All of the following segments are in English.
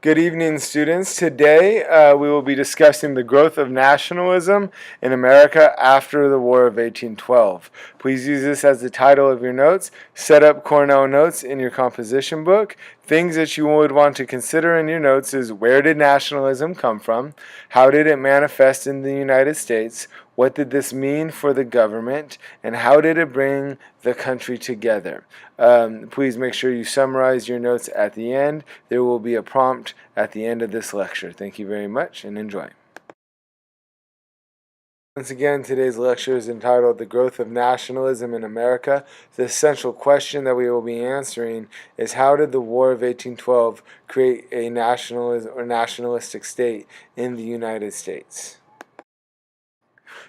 Good evening, students. Today we will be discussing the growth of nationalism in America after the War of 1812. Please use this as the title of your notes. Set up Cornell notes in your composition book. Things that you would want to consider in your notes is: where did nationalism come from? How did it manifest in the United States? What did this mean for the government? And how did it bring the country together? Please make sure you summarize your notes at the end. There will be a prompt at the end of this lecture. Thank you very much and enjoy. Once again, today's lecture is entitled The Growth of Nationalism in America. The essential question that we will be answering is: how did the War of 1812 create a nationalism or nationalistic state in the United States?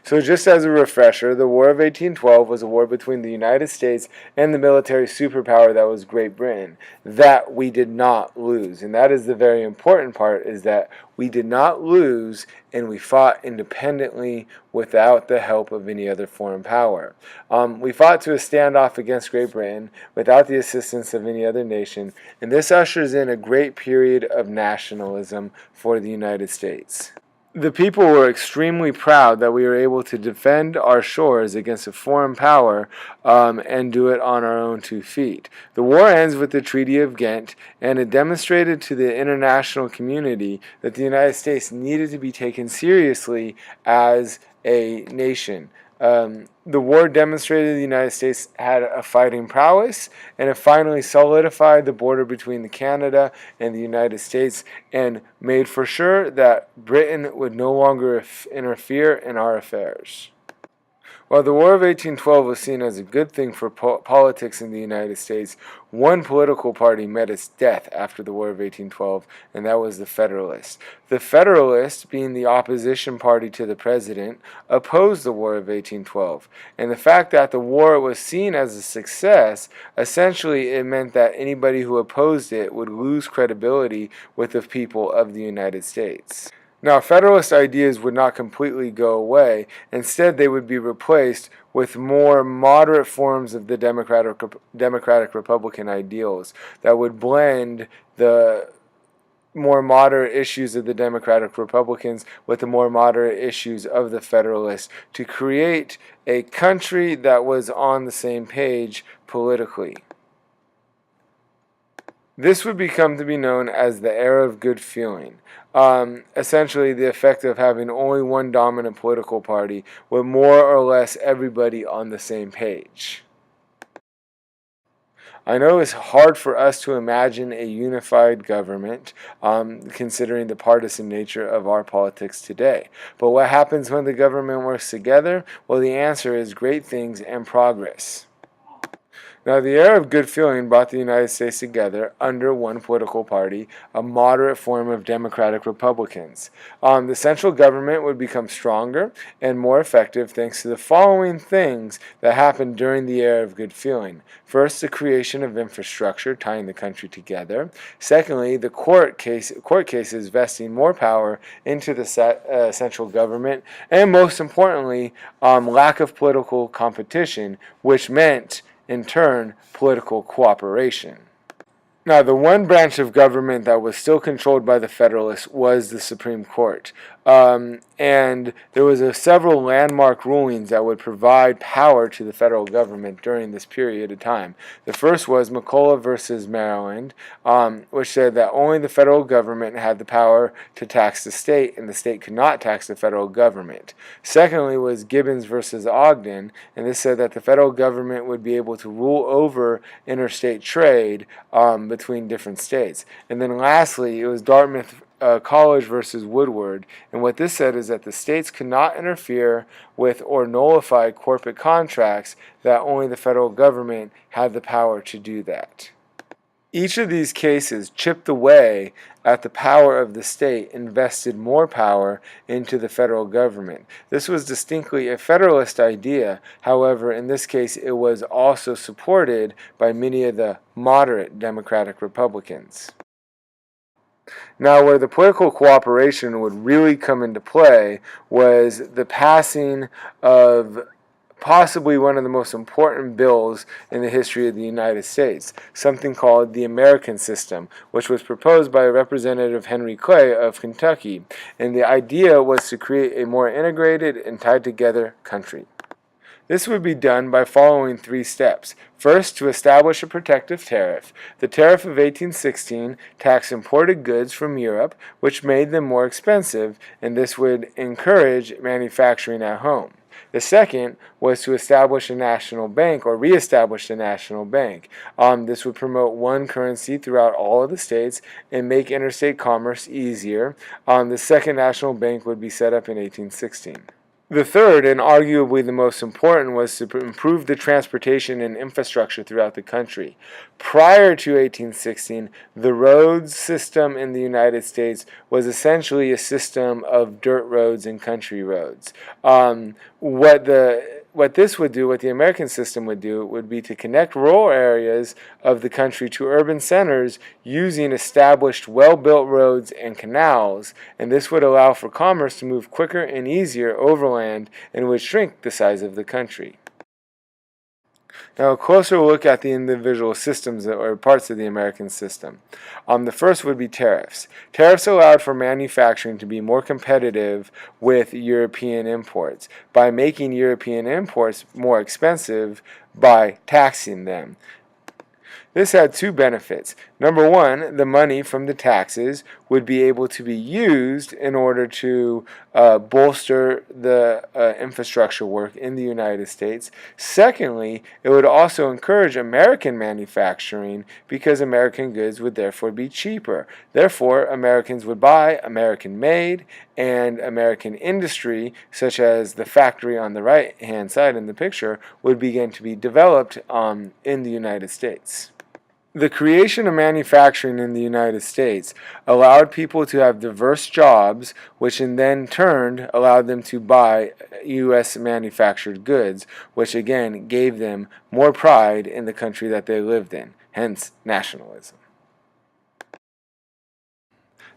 So just as a refresher, the War of 1812 was a war between the United States and the military superpower that was Great Britain, that we did not lose. And that is the very important part, is that we did not lose and we fought independently without the help of any other foreign power. We fought to a standoff against Great Britain without the assistance of any other nation, and this ushers in a great period of nationalism for the United States. The people were extremely proud that we were able to defend our shores against a foreign power and do it on our own 2 feet. The war ends with the Treaty of Ghent, and it demonstrated to the international community that the United States needed to be taken seriously as a nation. The war demonstrated the United States had a fighting prowess, and it finally solidified the border between Canada and the United States and made for sure that Britain would no longer interfere in our affairs. While the War of 1812 was seen as a good thing for politics in the United States, one political party met its death after the War of 1812, and that was the Federalists. The Federalists, being the opposition party to the president, opposed the War of 1812. And the fact that the war was seen as a success, essentially it meant that anybody who opposed it would lose credibility with the people of the United States. Now, Federalist ideas would not completely go away. Instead, they would be replaced with more moderate forms of the Democratic Republican ideals that would blend the more moderate issues of the Democratic Republicans with the more moderate issues of the Federalists to create a country that was on the same page politically. This would become to be known as the era of good feeling. Essentially the effect of having only one dominant political party with more or less everybody on the same page. I know it's hard for us to imagine a unified government, considering the partisan nature of our politics today. But what happens when the government works together? Well, the answer is great things and progress. Now, the era of good feeling brought the United States together under one political party, a moderate form of Democratic Republicans. The central government would become stronger and more effective thanks to the following things that happened during the era of good feeling. First, the creation of infrastructure tying the country together. Secondly, the court cases vesting more power into the central government. And most importantly, lack of political competition, which meant in turn, political cooperation. Now, the one branch of government that was still controlled by the Federalists was the Supreme Court. And there was several landmark rulings that would provide power to the federal government during this period of time. The first was McCulloch versus Maryland, which said that only the federal government had the power to tax the state, and the state could not tax the federal government. Secondly was Gibbons versus Ogden, and this said that the federal government would be able to rule over interstate trade between different states. And then lastly, it was Dartmouth College versus Woodward, and what this said is that the states could not interfere with or nullify corporate contracts, that only the federal government had the power to do that. Each of these cases chipped away at the power of the state, invested more power into the federal government. This was distinctly a Federalist idea. However, in this case, it was also supported by many of the moderate Democratic Republicans. Now, where the political cooperation would really come into play was the passing of possibly one of the most important bills in the history of the United States, something called the American System, which was proposed by Representative Henry Clay of Kentucky. And the idea was to create a more integrated and tied together country. This would be done by following 3 steps. First, to establish a protective tariff. The tariff of 1816 taxed imported goods from Europe, which made them more expensive, and this would encourage manufacturing at home. The second was to establish a national bank, or reestablish the national bank. This would promote one currency throughout all of the states and make interstate commerce easier. The second national bank would be set up in 1816. The third, and arguably the most important, was to improve the transportation and infrastructure throughout the country. Prior to 1816, the roads system in the United States was essentially a system of dirt roads and country roads. What the American system would do, would be to connect rural areas of the country to urban centers using established, well-built roads and canals, and this would allow for commerce to move quicker and easier overland and would shrink the size of the country. Now, a closer look at the individual systems or parts of the American system. The first would be tariffs. Tariffs allowed for manufacturing to be more competitive with European imports by making European imports more expensive by taxing them. This had 2 benefits. Number one, the money from the taxes would be able to be used in order to bolster the infrastructure work in the United States. Secondly, it would also encourage American manufacturing because American goods would therefore be cheaper. Therefore, Americans would buy American-made, and American industry, such as the factory on the right-hand side in the picture, would begin to be developed in the United States. The creation of manufacturing in the United States allowed people to have diverse jobs, which in then turn allowed them to buy U.S. manufactured goods, which again gave them more pride in the country that they lived in, hence nationalism.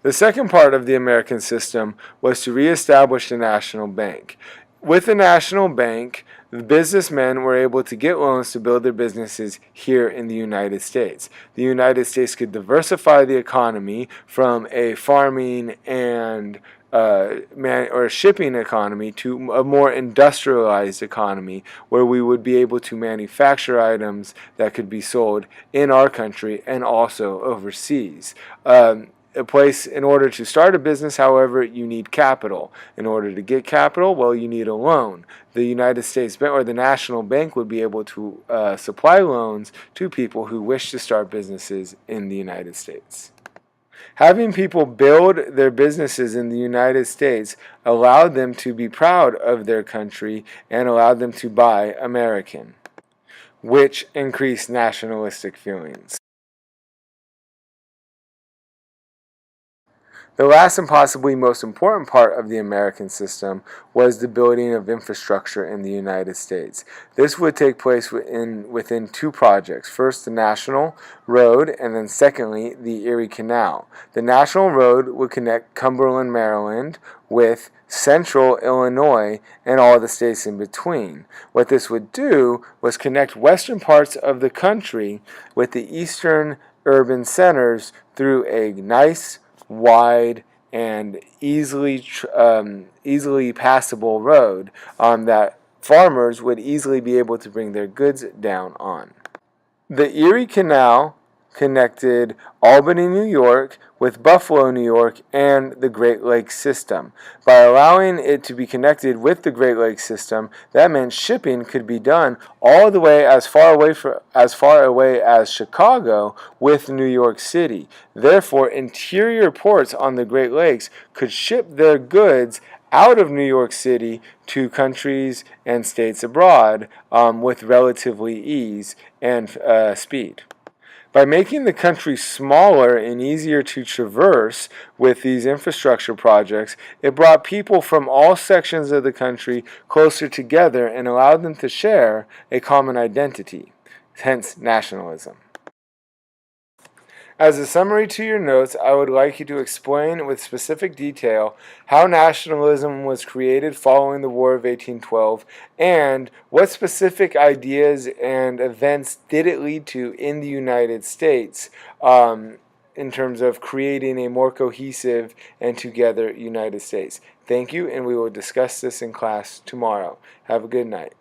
The second part of the American system was to reestablish the national bank. With the national bank, the businessmen were able to get loans to build their businesses here in the United States. The United States could diversify the economy from a farming and shipping economy to a more industrialized economy where we would be able to manufacture items that could be sold in our country and also overseas. In order to start a business, however, you need capital. In order to get capital, well, you need a loan. The United States Bank, or the National Bank, would be able to supply loans to people who wish to start businesses in the United States. Having people build their businesses in the United States allowed them to be proud of their country and allowed them to buy American, which increased nationalistic feelings. The last and possibly most important part of the American system was the building of infrastructure in the United States. This would take place within 2 projects. First, the National Road, and then secondly, the Erie Canal. The National Road would connect Cumberland, Maryland with central Illinois and all the states in between. What this would do was connect western parts of the country with the eastern urban centers through a nice, wide, and easily passable road that farmers would easily be able to bring their goods down on. The Erie Canal connected Albany, New York with Buffalo, New York, and the Great Lakes system. By allowing it to be connected with the Great Lakes system, that meant shipping could be done all the way as far away as Chicago with New York City. Therefore, interior ports on the Great Lakes could ship their goods out of New York City to countries and states abroad with relatively ease and speed. By making the country smaller and easier to traverse with these infrastructure projects, it brought people from all sections of the country closer together and allowed them to share a common identity, hence nationalism. As a summary to your notes, I would like you to explain with specific detail how nationalism was created following the War of 1812 and what specific ideas and events did it lead to in the United States in terms of creating a more cohesive and together United States. Thank you, and we will discuss this in class tomorrow. Have a good night.